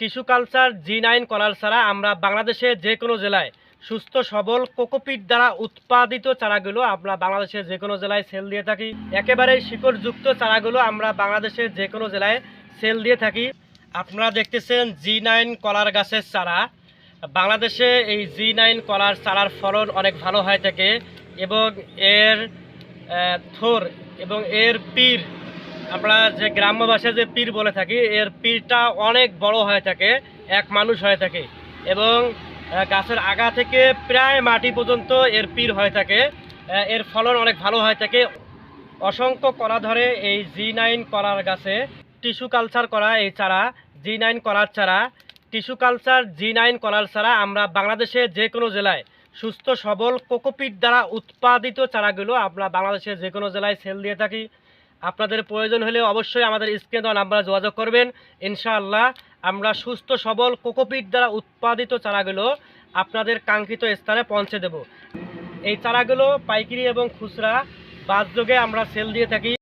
Tissue culture জি9 কলার চারা আমরা বাংলাদেশের যে কোনো জেলায় সুস্থ সবল কোকোপিট দ্বারা উৎপাদিত চারাগুলো আমরা বাংলাদেশের যে কোনো জেলায় সেল দিয়ে থাকি। একেবারে শিকড়যুক্ত চারাগুলো আমরা বাংলাদেশের যে কোনো জেলায় সেল দিয়ে থাকি। আপনারা দেখতেছেন জি9 কলার গাছের চারা। বাংলাদেশে এই জি9 কলার চারার ফলন অনেক ভালো হয়ে থাকে এবং এর থোর এবং এর পীর, আমরা যে গ্রাম্য ভাষায় যে পীর বলে থাকি, এর পীরটা অনেক বড় হয়ে থাকে, এক মানুষ হয়ে থাকে এবং গাছের আগা থেকে প্রায় মাটি পর্যন্ত এর পীর হয়ে থাকে। এর ফলন অনেক ভালো হয়ে থাকে। অসংখ্য কলা ধরে এই জি9 কলার গাছে। টিস্যু কালচার করা এই চারা জি9 কলার চারা, টিস্যু কালচার জি9 কলার চারা আমরা বাংলাদেশের যে কোনো জেলায় সুস্থ সবল কোকোপিট দ্বারা উৎপাদিত চারাগুলো আমরা বাংলাদেশের যে কোনো জেলায় সেল দিয়ে থাকি। আপনাদের প্রয়োজন হলে অবশ্যই আমাদের স্ক্রিনে দেওয়া নাম্বারে যোগাযোগ করবেন। ইনশাআল্লাহ আমরা সুস্থ সবল কোকোপিট দ্বারা উৎপাদিত চারাগুলো আপনাদের কাঙ্ক্ষিত স্থানে পৌঁছে দেব। এই চারাগুলো পাইকারি এবং খুচরা বাসযোগে আমরা সেল দিয়ে থাকি।